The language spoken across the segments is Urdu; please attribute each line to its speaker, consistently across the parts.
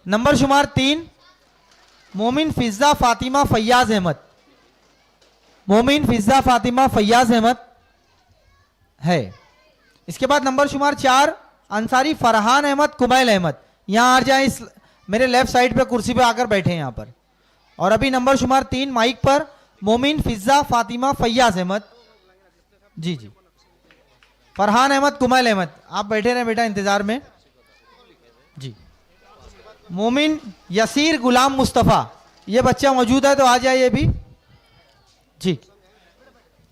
Speaker 1: نمبر شمار 3 مومن فضہ فاطمہ فیاض احمد. مومن فضہ فاطمہ فیاض احمد ہے. اس کے بعد نمبر شمار 4 انصاری فرحان احمد کمیل احمد. یہاں آ جائیں, اس میرے لیفٹ سائڈ پہ کرسی پہ آ کر بیٹھے ہیں یہاں پر. اور ابھی نمبر شمار 3 مائک پر مومن فضہ فاطمہ فیاض احمد. جی جی فرحان احمد کمیل احمد, آپ بیٹھے رہیں بیٹا انتظار میں. جی مومن یسیر غلام مصطفیٰ, یہ بچہ موجود ہے تو آ جائے یہ بھی. جی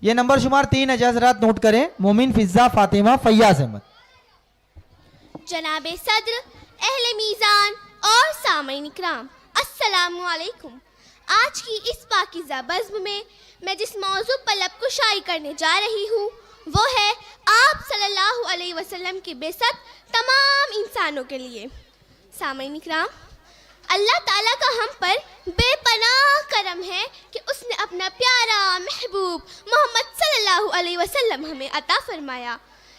Speaker 1: یہ نمبر شمار 3 ہے, حضرات نوٹ کریں, مومن فضہ فاطمہ فیاض احمد.
Speaker 2: جناب صدر, اہل میزان اور سامعین اکرام, السلام علیکم. آج کی اس پاکیزہ بزم میں میں جس موضوع پر لب کشائی کرنے جا رہی ہوں وہ ہے آپ صلی اللہ علیہ وسلم کی بعثت تمام انسانوں کے لیے. سامعین اکرام, اللہ تعالیٰ کا ہم پر بے پناہ کرم ہے کہ اس نے اپنا پیارا محبوب محمد صلی اللہ علیہ وسلم ہمیں عطا فرمایا.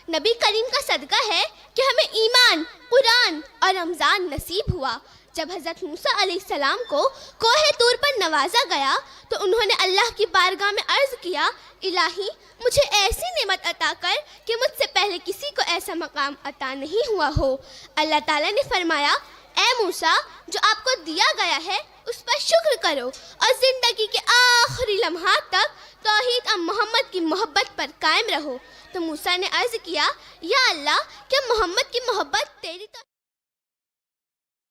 Speaker 2: نبی کریم کا صدقہ ہے کہ ہمیں ایمان, قرآن اور رمضان نصیب ہوا. جب حضرت موسیٰ علیہ السلام کو کوہ طور پر نوازا گیا تو انہوں نے اللہ کی بارگاہ میں عرض کیا, الہی مجھے ایسی نعمت عطا کر کہ مجھ سے پہلے کسی کو ایسا مقام عطا نہیں ہوا ہو. اللہ تعالیٰ نے فرمایا, اے موسیٰ, جو آپ کو دیا گیا ہے اس پر شکر کرو اور زندگی کے آخری لمحات تک توحید اور محمد کی محبت پر قائم رہو. تو موسیٰ نے عرض کیا, یا اللہ, کیا محمد کی محبت تیری تو؟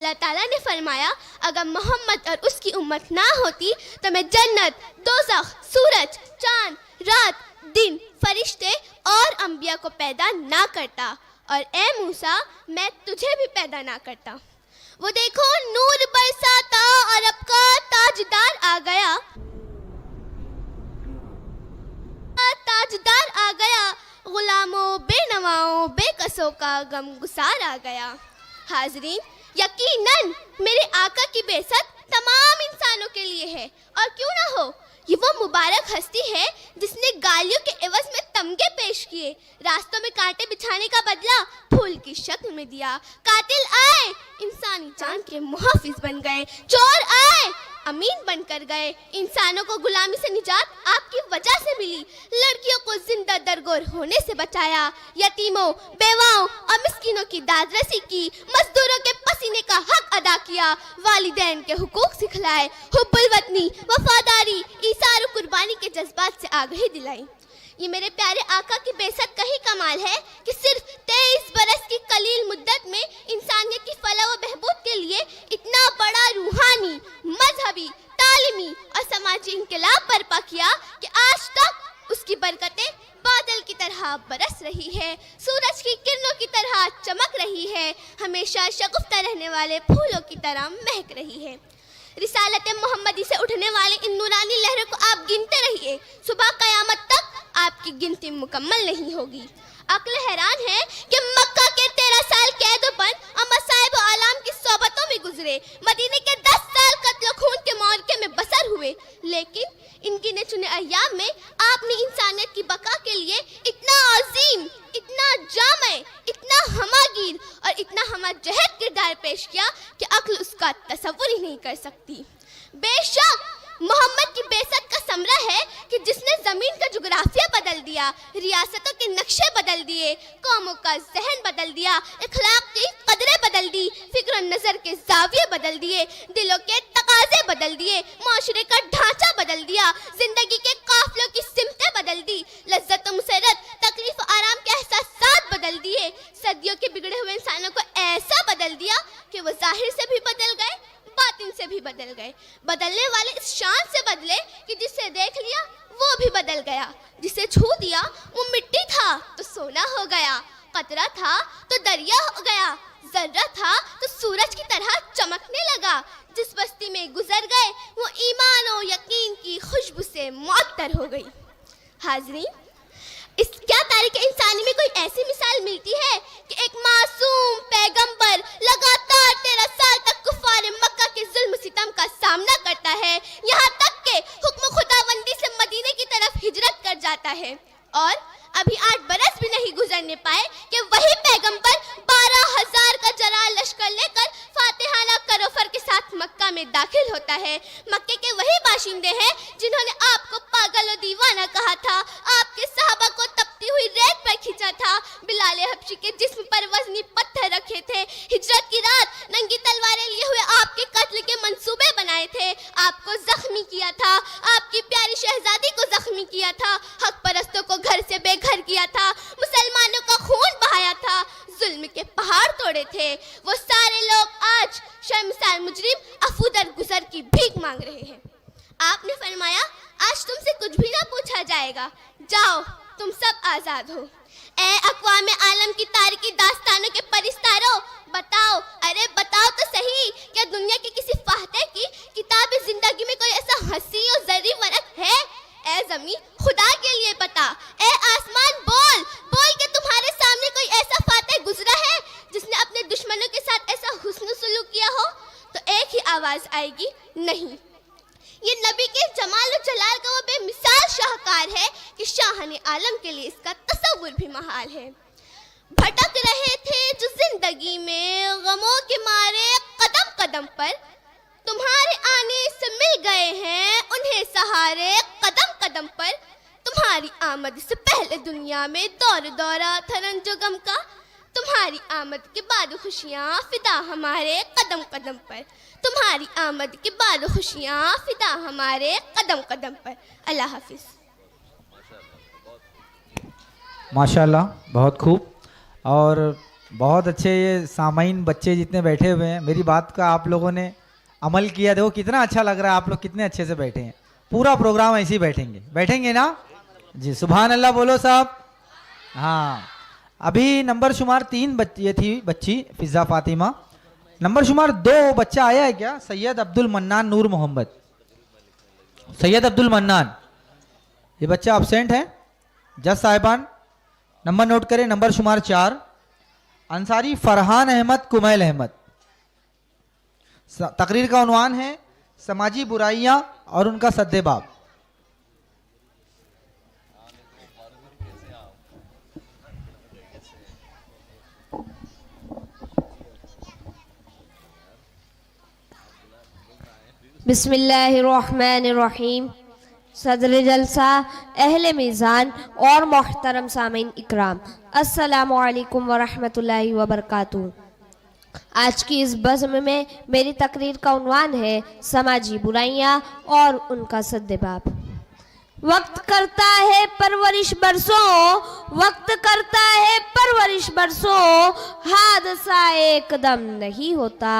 Speaker 2: اللہ تعالیٰ نے فرمایا, اگر محمد اور اس کی امت نہ ہوتی تو میں جنت, دوزخ, سورج, چاند, رات, دن, فرشتے اور انبیاء کو پیدا نہ کرتا, اور اے موسیٰ میں تجھے بھی پیدا نہ کرتا. وہ دیکھو نور برساتا عرب کا تاجدار آ گیا, تاجدار آ گیا, غلاموں بے نواؤں بے کسوں کا غم گسار آ گیا. حاضرین, یقیناً میرے آقا کی بعثت تمام انسانوں کے لیے ہے, اور کیوں نہ ہو. یہ وہ مبارک ہستی ہے جس نے گالیوں کے عوض میں تمغے پیش کیے, راستوں میں کانٹے بچھانے کا بدلہ پھول کی شکل میں دیا. قاتل آئے, انسانی جان کے محافظ بن گئے. چور آئے, امین بن کر گئے. انسانوں کو غلامی سے نجات آپ کی وجہ سے ملی. لڑکیوں کو زندہ درگور ہونے سے بچایا. یتیموں, بیواؤں اور مسکینوں کی داد رسی کی. مزدوروں کے پسینے کا حق ادا کیا. والدین کے حقوق سکھلائے. حب الوطنی, وفاداری, ایثار و قربانی کے جذبات سے آگاہی دلائی. یہ میرے پیارے آقا کی بعثت کا ہی کمال ہے کہ صرف 23 برس کی قلیل مدت میں انسانیت کی فلاح و بہبود کے لیے اتنا بڑا روحانی, مذہبی, تعلیمی اور سماجی انقلاب برپا کیا کہ آج تک اس کی برکتیں بادل کی طرح برس رہی ہے, سورج کی کرنوں کی طرح چمک رہی ہے, ہمیشہ شگفتہ رہنے والے پھولوں کی طرح مہک رہی ہے. رسالت محمدی سے اٹھنے والے ان نورانی لہروں کو آپ گنتے رہیے, صبح قیامت تک آپ کی گنتی مکمل نہیں ہوگی. عقل حیران ہے کہ مکہ کے 13 سال قید و بند اور مصائب و آلام کی صحبتوں میں گزرے, مدینے کے 10 سال قتل و خون کے معرکے میں بسر ہوئے, لیکن ان گنے چنے ایام میں آپ نے انسانیت کی بقا کے لیے اتنا عظیم, اتنا جامع, اتنا ہماگیر اور اتنا ہمہ جہت کردار پیش کیا کہ عقل اس کا تصور ہی نہیں کر سکتی. بے شک محمد کی بعثت کا ثمرہ ہے کہ جس نے زمین کا جغرافیہ بدل دیا, ریاستوں کے نقشے بدل دیے, قوموں کا ذہن بدل دیا, اخلاق کی قدریں بدل دی, فکر و نظر کے زاویے بدل دیے, دلوں کے تقاضے بدل دیے, معاشرے کا ڈھانچہ بدل دیا, زندگی کے قافلوں کی سمتیں بدل دی, لذت و مسرت, تکلیف و آرام کے احساسات بدل دیے, صدیوں کے بگڑے ہوئے انسانوں کو ایسا بدل دیا کہ وہ ظاہر سے بھی بدل گئے, باطن سے بھی بدل گئے. بدلنے والے اس شان سے بدلے کہ جسے دیکھ لیا وہ بھی بدل گیا, جسے چھو دیا وہ مٹی تھا تو سونا ہو گیا, قطرہ تھا تو دریا ہو گیا, ذرہ تھا تو سورج کی طرح چمکنے لگا. جس بستی میں گزر گئے وہ ایمان و یقین کی خوشبو سے معطر ہو گئی. حاضرین, اس کیا تاریخ انسانی میں کوئی ایسی مثال ملتی ہے کہ ایک معصوم پیغمبر لگاتار 13 سال تک کفار مکہ کے ظلم ستم کا سامنا کرتا ہے, یہاں تک کہ حکم خداوندی سے مدینے کی طرف ہجرت کر جاتا ہے, اور ابھی 8 برس بھی نہیں گزرنے پائے کہ وہی پیغمبر 12,000 کا جرار لشکر لے کر فاتحانہ کرو وقت مکہ میں داخل ہوتا ہے، مکے کے وہی باشندے ہیں جنہوں نے آپ کو پاگل و دیوانہ کہا تھا، آپ کے صحابہ کو تپتی ہوئی ریت پر کھینچا تھا، بلال حبشی کے جسم پر وزنی پتھر رکھے تھے، ہجرت کی رات ننگی تلواریں لیے ہوئے آپ کے قتل کے منصوبے بنائے تھے، آپ کو زخمی کیا تھا، آپ کی پیاری شہزادی کو زخمی کیا تھا، حق پرستوں کو گھر سے بے گھر کیا تھا، مسلمانوں کا خون بہایا تھا، ظلم کے پہاڑ توڑے تھے۔ وہ سارے لوگ آج شرمسار مجرم عفو در گزر کی بھیک مانگ رہے ہیں۔ آپ نے فرمایا آج تم سے کچھ بھی نہ پوچھا جائے گا، جاؤ تم سب آزاد ہو۔ اے اقوام عالم کی تاریخی داستانوں کے پرستاروں، بتاؤ، ارے بتاؤ تو صحیح، کیا دنیا کے کسی فاتح کی کتاب زندگی میں کوئی ایسا حسین اور زرعی ورق ہے؟ اے زمین خدا کے لیے بتا، اے آسمان بول بول کہ تمہارے سامنے کوئی ایسا فاتح گزرا ہے جس نے اپنے دشمنوں کے ساتھ ایسا حسن سلوک کیا ہو؟ تو ایک ہی آواز آئے گی، نہیں۔ یہ نبی کے جمال و جلال کا وہ بے مثال شاہکار ہے کہ شاہان عالم کے لیے اس کا تصور بھی محال ہے۔ بھٹک رہے تھے جو زندگی میں غموں کے مارے قدم قدم پر، تمہارے آنے سے مل گئے ہیں انہیں سہارے قدم قدم پر، تمہاری آمد سے پہلے دنیا میں دور دورہ تھا رنج و غم کا، تمہاری آمد کے بعد خوشیاں فدا ہمارے قدم قدم پر، تمہاری آمد کے بعد خوشیاں فدا ہمارے قدم قدم پر۔ اللہ حافظ۔
Speaker 1: ماشاءاللہ، بہت خوب، اور بہت اچھے یہ سامعین بچے جتنے بیٹھے ہوئے ہیں، میری بات کا آپ لوگوں نے عمل کیا، دیکھو کتنا اچھا لگ رہا ہے، آپ لوگ کتنے اچھے سے بیٹھے ہیں، پورا پروگرام ایسے ہی بیٹھیں گے نا جی؟ سبحان اللہ بولو صاحب۔ ہاں، ابھی نمبر شمار 3 یہ تھی بچی فضا فاطمہ، نمبر شمار 2 بچہ آیا ہے کیا؟ سید عبد المنان نور محمد، سید عبد المنان، یہ بچہ ابسینٹ ہے، جج صاحبان نمبر نوٹ کریں، نمبر شمار 4 انصاری فرحان احمد کمیل احمد۔ تقریر کا عنوان ہے سماجی برائیاں اور ان کا سدباب۔
Speaker 3: بسم اللہ الرحمن الرحیم۔ صدر جلسہ، اہل میزان اور محترم سامعین اکرام، السلام علیکم ورحمۃ اللہ وبرکاتہ۔ آج کی اس بزم میں میری تقریر کا عنوان ہے سماجی برائیاں اور ان کا سدباب۔ وقت کرتا ہے پرورش برسوں، وقت کرتا ہے پرورش برسوں، حادثہ ایک دم نہیں ہوتا۔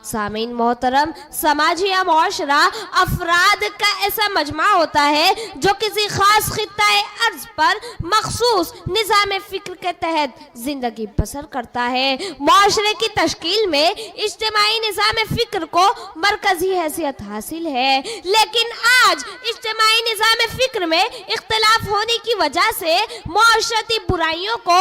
Speaker 3: سامعین محترم، سماجی یا معاشرہ افراد کا ایسا مجمع ہوتا ہے جو کسی خاص خطۂ ارض پر مخصوص نظام فکر کے تحت زندگی بسر کرتا ہے۔ معاشرے کی تشکیل میں اجتماعی نظام فکر کو مرکزی حیثیت حاصل ہے، لیکن آج اجتماعی نظام فکر میں اختلاف ہونے کی وجہ سے معاشرتی برائیوں کو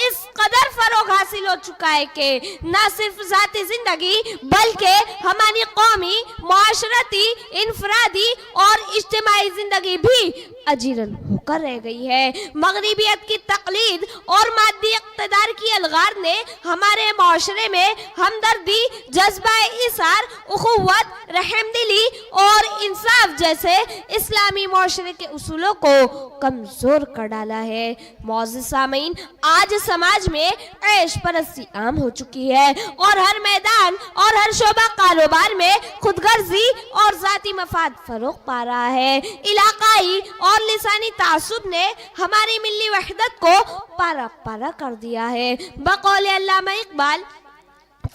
Speaker 3: اس قدر فروغ حاصل ہو چکا ہے کہ نہ صرف ذاتی زندگی بلکہ ہماری قومی، معاشرتی، انفرادی اور اجتماعی زندگی بھی اجیرن ہو کر رہ گئی ہے۔ مغربیت کی تقلید اور مادی اقتدار کی الغار نے ہمارے معاشرے میں ہمدردی، جذبہ ایثار، اخوت، رحم دلی اور انصاف جیسے اسلامی معاشرے کے اصولوں کو کمزور کر ڈالا ہے۔ معزز سامعین، آج سماج میں عیش پرستی عام ہو چکی ہے اور ہر میدان اور ہر شعبہ کاروبار میں خود غرضی اور ذاتی مفاد فروغ پا رہا ہے۔ علاقائی اور لسانی تعصب نے ہماری ملی وحدت کو پارا پارا کر دیا ہے۔ بقول علامہ اقبال،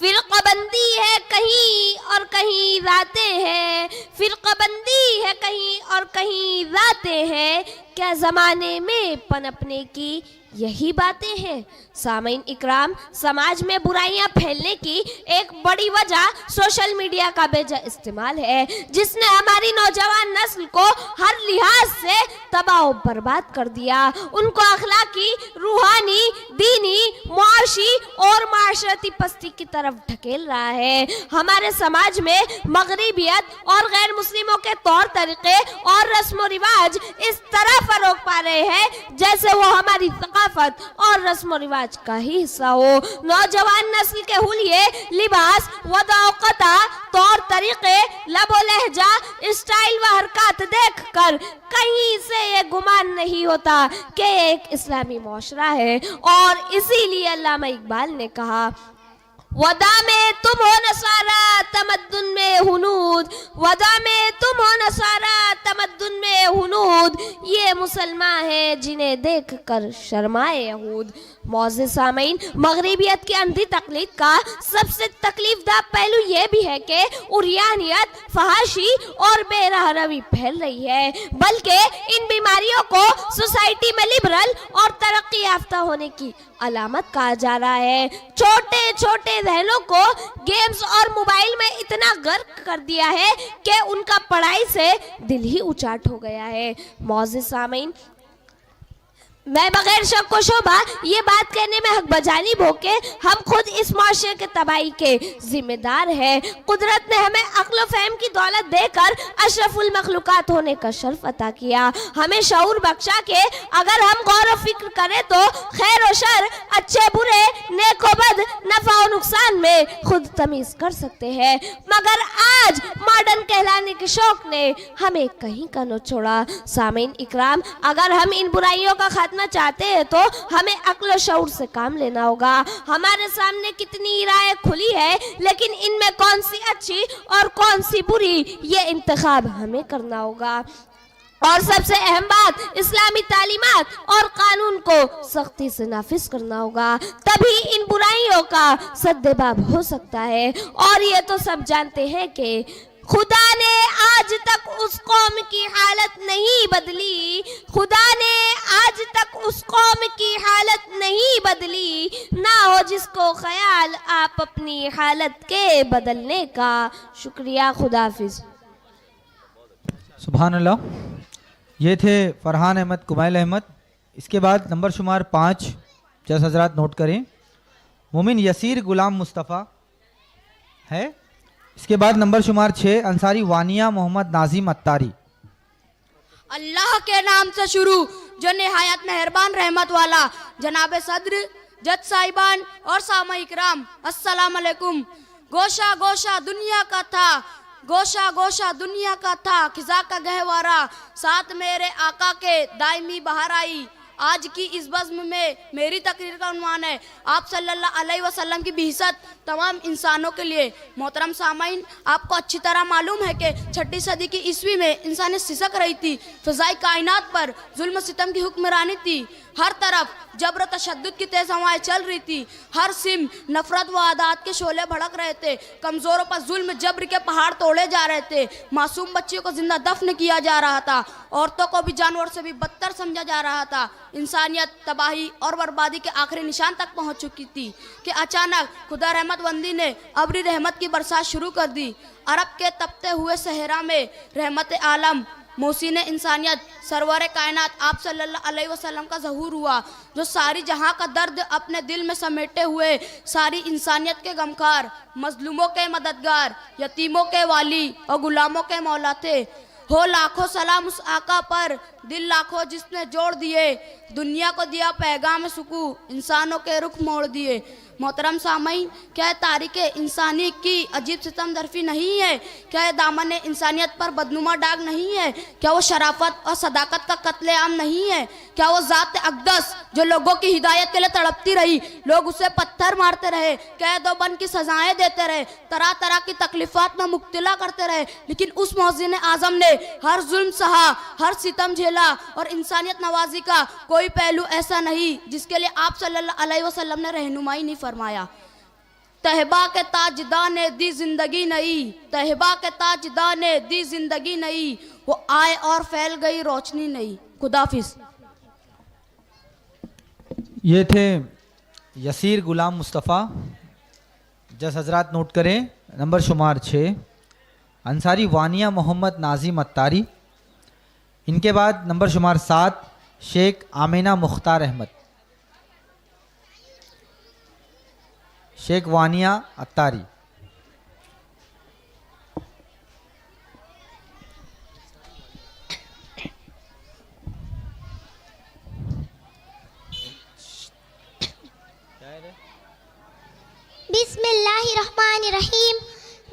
Speaker 3: فرقہ بندی ہے کہیں اور کہیں ذاتیں ہیں، فرقہ بندی ہے کہیں اور کہیں ذاتیں ہیں، کیا زمانے میں پنپنے کی یہی باتیں ہیں؟ سامعین اکرام، سماج میں برائیاں پھیلنے کی ایک بڑی وجہ سوشل میڈیا کا بے جا استعمال ہے، جس نے ہماری نوجوان نسل کو ہر لحاظ سے تباہ و برباد کر دیا۔ ان کو اخلاقی، روحانی، دینی، معاشی اور معاشرتی پستی کی طرف ڈھکیل رہا ہے۔ ہمارے سماج میں مغربیت اور غیر مسلموں کے طور طریقے اور رسم و رواج اس طرح فروغ پا رہے ہیں جیسے وہ ہماری ثقافت اور رسم و رواج کا ہی حصہ ہو۔ نوجوان نسل کے حلیے، لباس، وضع و قطع، طور طریقے، لب و لہجہ، اسٹائل و حرکات دیکھ کر کہیں سے یہ گمان نہیں ہوتا کہ یہ ایک اسلامی معاشرہ ہے، اور اسی لیے علامہ اقبال نے کہا ودا میں تم ہو نصارہ تمدن میں ہنود، ودا میں تم ہو نصارہ تمدن میں ہنود، یہ مسلمان ہیں جنہیں دیکھ کر شرمائے یہود۔ معزز سامعین، مغربیت کی اندھی تقلید کا سب سے تکلیف دہ پہلو یہ بھی ہے کہ عریانیت، فحاشی اور بے راہ روی پھیل رہی ہے، بلکہ ان بیماریوں کو سوسائٹی میں لبرل اور ترقی یافتہ ہونے کی علامت کہا جا رہا ہے۔ چھوٹے چھوٹے ذہنوں کو گیمز اور موبائل میں اتنا غرق کر دیا ہے کہ ان کا پڑھائی سے دل ہی اچاٹ ہو گیا ہے۔ معزز سامعین، میں بغیر شک و شبہ یہ بات کہنے میں حق بجانب ہو کہ ہم خود اس معاشرے کے تباہی کے ذمہ دار ہیں۔ قدرت نے ہمیں عقل و فہم کی دولت دے کر اشرف المخلوقات ہونے کا شرف عطا کیا، ہمیں شعور بخشا کہ اگر ہم غور و فکر کریں تو خیر و شر، اچھے برے، نیک و بد، نفع و نقصان میں خود تمیز کر سکتے ہیں، مگر آج ماڈرن کہلانے کے شوق نے ہمیں کہیں کا نہ چھوڑا۔ سامعین اکرام، اگر ہم ان برائیوں کا خاتمہ چاہتے ہیں تو ہمیں عقل و شعور سے کام لینا ہوگا۔ ہمارے سامنے کتنی رائے کھلی ہے، لیکن ان میں کون سی اچھی اور کون سی بری، یہ انتخاب ہمیں کرنا ہوگا۔ اور سب سے اہم بات، اسلامی تعلیمات اور قانون کو سختی سے نافذ کرنا ہوگا، تبھی ان برائیوں کا سدباب ہو سکتا ہے۔ اور یہ تو سب جانتے ہیں کہ خدا نے آج تک اس قوم کی حالت نہیں بدلی، خدا نے آج تک اس قوم کی حالت نہیں بدلی، نہ ہو جس کو خیال آپ اپنی حالت کے بدلنے کا۔ شکریہ، خدا حافظ۔
Speaker 1: سبحان اللہ۔ یہ تھے فرحان احمد کمیل احمد۔ اس کے بعد نمبر شمار 5 جس حضرات نوٹ کریں، مومن یسیر غلام مصطفیٰ ہے۔ اس کے بعد نمبر شمار 6 انصاری وانیہ محمد ناظم اتاری۔
Speaker 4: اللہ کے نام سے شروع، جو نہایت مہربان رحمت والا۔ جناب صدر، جج صاحبان اور سامع اکرام، السلام علیکم۔ گوشہ گوشہ دنیا کا تھا، گوشہ گوشہ دنیا کا تھا خزاں کا گہوارہ، ساتھ میرے آقا کے دائمی بہار آئی۔ آج کی اس بزم میں میری تقریر کا عنوان ہے آپ صلی اللہ علیہ وسلم کی بعثت تمام انسانوں کے لیے۔ محترم سامعین، آپ کو اچھی طرح معلوم ہے کہ 6 صدی کی عیسوی میں انسانیت سسک رہی تھی، فضائی کائنات پر ظلم و ستم کی حکمرانی تھی، ہر طرف جبر و تشدد کی تیز ہوائیں چل رہی تھی، ہر سمت نفرت و عداوت کے شعلے بھڑک رہے تھے، کمزوروں پر ظلم جبر کے پہاڑ توڑے جا رہے تھے، معصوم بچیوں کو زندہ دفن کیا جا رہا تھا، عورتوں کو بھی جانور سے بھی بدتر سمجھا جا رہا تھا۔ انسانیت تباہی اور بربادی کے آخری نشان تک پہنچ چکی تھی کہ اچانک خدا رحمت وندی نے ابری رحمت کی برسات شروع کر دی۔ عرب کے تپتے ہوئے صحرا میں رحمت عالم محسن انسانیت سرور کائنات آپ صلی اللہ علیہ وسلم کا ظہور ہوا، جو ساری جہاں کا درد اپنے دل میں سمیٹے ہوئے ساری انسانیت کے غمخوار، مظلوموں کے مددگار، یتیموں کے والی اور غلاموں کے مولا تھے۔ ہو لاکھوں سلام اس آقا پر، دل لاکھوں جس نے جوڑ دیے، دنیا کو دیا پیغام سکوں، انسانوں کے رخ موڑ دیے۔ محترم سامعین، کیا تاریخ انسانی کی عجیب ستم درفی نہیں ہے؟ کیا یہ دامن انسانیت پر بدنما داغ نہیں ہے؟ کیا وہ شرافت اور صداقت کا قتل عام نہیں ہے؟ کیا وہ ذات اقدس جو لوگوں کی ہدایت کے لیے تڑپتی رہی، لوگ اسے پتھر مارتے رہے، قید و بند کی سزائیں دیتے رہے، طرح طرح کی تکلیفات میں مبتلا کرتے رہے، لیکن اس محسن اعظم نے ہر ظلم سہا، ہر ستم جھیلا، اور انسانیت نوازی کا کوئی پہلو ایسا نہیں جس کے لیے آپ صلی اللہ علیہ وسلم نے رہنمائی نہیں فرمایا۔ تہبہ کے تاجدار نے دی زندگی نئی، تہبہ کے تاجدار نے دی زندگی نئی، وہ آئے اور پھیل گئی روشنی نئی۔ خدا حافظ۔
Speaker 1: یہ تھے یسیر غلام مصطفیٰ۔ جس حضرات نوٹ کریں، نمبر شمار 6 انصاری وانیہ محمد ناظم اتاری۔ ان کے بعد نمبر شمار 7 شیخ آمینہ مختار احمد۔ شیخ وانیہ اتاری۔
Speaker 5: بسم اللہ الرحمن الرحیم۔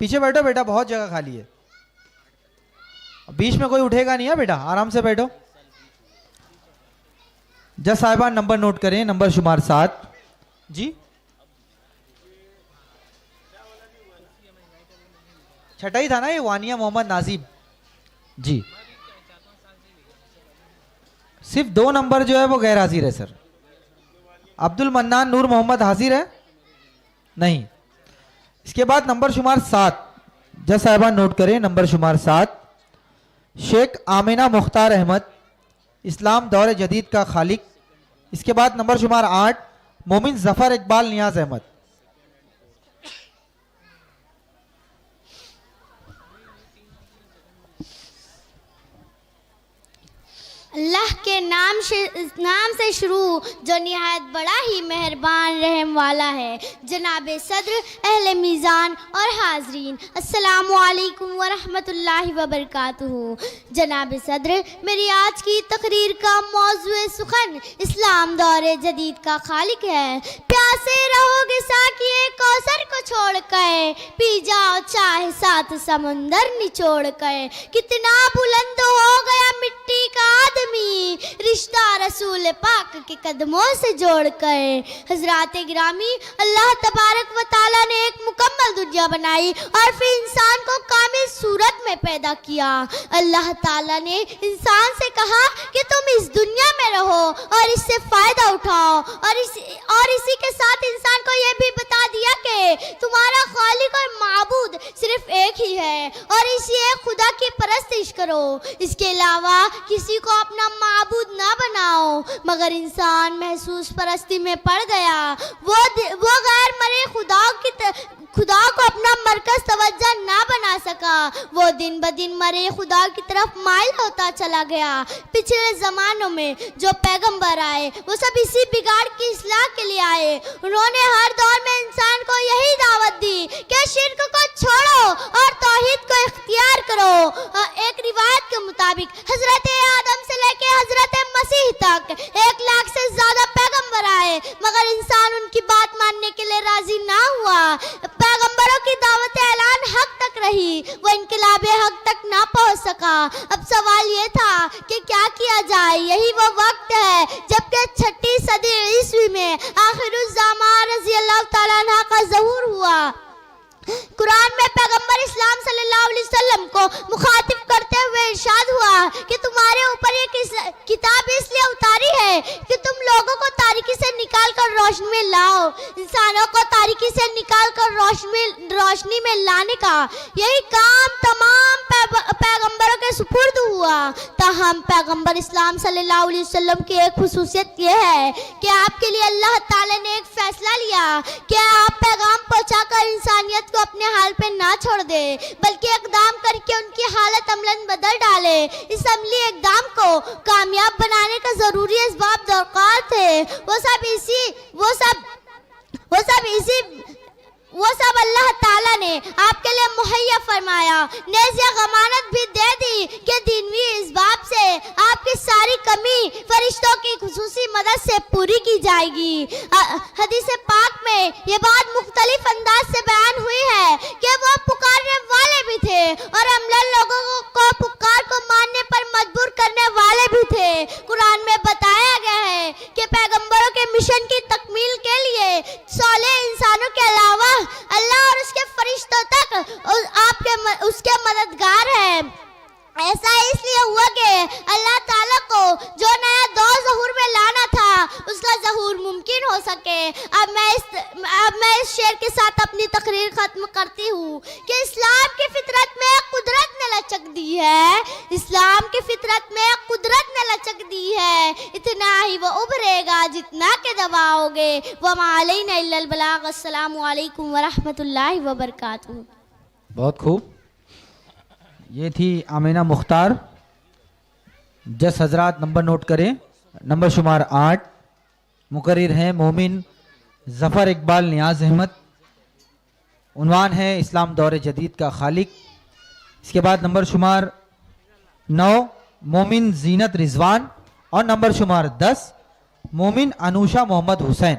Speaker 1: پیچھے بیٹھو بیٹا, بہت جگہ خالی ہے, بیچ میں کوئی اٹھے گا نہیں ہے بیٹا, آرام سے بیٹھو. جج صاحبان نمبر نوٹ کریں, نمبر شمار 7. جی چھٹا ہی تھا نا یہ, وانیہ محمد نازیب. جی صرف 2 نمبر جو ہے وہ غیر حاضر ہے سر. عبد المنان نور محمد حاضر ہے نہیں. اس کے بعد نمبر شمار 7, جج صاحبان نوٹ کریں, نمبر شمار 7. شیخ آمینہ مختار احمد, اسلام دور جدید کا خالق. اس کے بعد نمبر شمار 8, مومن ظفر اقبال نیاز احمد.
Speaker 5: اللہ کے نام سے شروع جو نہایت بڑا ہی مہربان رحم والا ہے. جناب صدر, اہل میزان اور حاضرین, السلام علیکم ورحمۃ اللہ وبرکاتہ. جناب صدر, میری آج کی تقریر کا موضوع سخن اسلام دور جدید کا خالق ہے. پیاسے رہو گے ساقیے کوثر کو چھوڑ کر, پی جاؤ چاہے 7 سمندر نچوڑ کر. کتنا بلند ہو گیا مٹی کا آدمی, رشتہ رسول پاک کے قدموں سے جوڑ کر. حضرات گرامی, اللہ تبارک و تعالیٰ نے ایک مکمل دنیا بنائی اور پھر انسان کو کامل صورت میں پیدا کیا. اللہ تعالیٰ نے انسان سے کہا کہ تم اس دنیا میں رہو اور اس سے فائدہ اٹھاؤ, اور اسی کے ساتھ انسان کو یہ بھی بتا دیا کہ تمہارا خالق اور معبود صرف ایک ہی ہے اور اسی ایک خدا کی پرستش کرو. اس کے علاوہ کسی کو اپنا معبود نہ بناؤ. مگر انسان محسوس پرستی میں پڑ گیا. وہ غیر مرے خدا کو اپنا مرکز توجہ نہ بنا سکا. وہ دن بدن مرے خدا کی طرف مائل ہوتا چلا گیا. پچھلے زمانوں میں جو پیغمبر آئے وہ سب اسی بگاڑ کی اصلاح کے لیے آئے. انہوں نے ہر دور میں انسان کو یہی دعوت دی کہ شرک کو چھوڑو اور توحید کو اختیار کرو. ایک روایت کے مطابق حضرت آدم سے لے کے حضرت مسیح تک 1 لاکھ سے زیادہ پیغمبر آئے, مگر انسان ان کی بات ماننے کے لیے راضی نہ ہوا. پیغمبروں کی دعوت اعلان حق تک رہی, وہ انقلاب حق تک نہ پہنچ سکا. اب سوال یہ تھا کہ کیا کیا جائے. یہی وہ وقت ہے جبکہ 6 صدی عیسوی میں آخر الزمان رضی اللہ تعالیٰ عنہ کا ظہور ہوا. قرآن میں پیغمبر اسلام صلی اللہ علیہ وسلم کو مخاطب کرتے ہوئے ارشاد ہوا کہ تمہارے اوپر یہ کتاب اس لیے اتاری ہے کہ تم لوگوں کو تاریکی سے نکال کر روشنی میں لاؤ. انسانوں کو تاریکی سے نکال کر روشنی میں لانے کا یہی کام تمام پیغمبروں کے سپرد ہوا. تاہم پیغمبر اسلام صلی اللہ علیہ وسلم کی ایک خصوصیت یہ ہے کہ آپ کے لیے اللہ تعالی نے ایک فیصلہ لیا کہ آپ پیغام پہنچا کر انسانیت کو اپنے حال پہ نہ چھوڑ دے, بلکہ اقدام کر کے ان کی حالت عملاً بدل ڈالے. اس عملی اقدام کو کامیاب بنانے کا ضروری اسباب درکار تھے. وہ سب اللہ تعالیٰ نے آپ کے لیے مہیا فرمایا. نیز یہ ضمانت بھی دے دی کہ دینوی اسباب سے آپ کی ساری کمی فرشتوں کی خصوصی مدد سے پوری کی جائے گی. حدیث پاک میں یہ بات مختلف انداز سے بیان ہوئی ہے کہ وہ پکارنے والے بھی تھے اور عملاً لوگوں کو پکار کو ماننے پر مجبور کرنے والے بھی تھے. قرآن میں بتایا گیا ہے کہ پیغمبروں کے مشن کی تکمیل کے لیے صالح انسانوں کے علاوہ اللہ اور اس کے فرشتوں تک اس کے مددگار ہیں. ایسا اس لیے ہوا کہ اللہ تعالیٰ کو جو نیا دور ظہور میں لانا تھا اس کا ظہور ممکن ہو سکے. اب میں اس شعر کے ساتھ اپنی تقریر ختم کرتی ہوں کہ اسلام کی فطرت میں قدرت نے لچک دی ہے. اسلام کی فطرت میں قدرت نے لچک دی ہے. اتنا ہی وہ ابھرے گا جتنا کہ دباؤ گے. وما علینا الا البلاغ. السلام علیکم ورحمۃ اللہ وبرکاتہ.
Speaker 1: بہت خوب. یہ تھی آمینہ مختار. جس حضرات نمبر نوٹ کریں, نمبر شمار 8. مقرر ہیں مومن ظفر اقبال نیاز احمد. عنوان ہے اسلام دور جدید کا خالق. اس کے بعد نمبر شمار 9 مومن زینت رضوان اور نمبر شمار 10 مومن انوشا محمد حسین.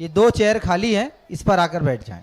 Speaker 1: یہ 2 چیئر خالی ہیں, اس پر آ کر بیٹھ جائیں.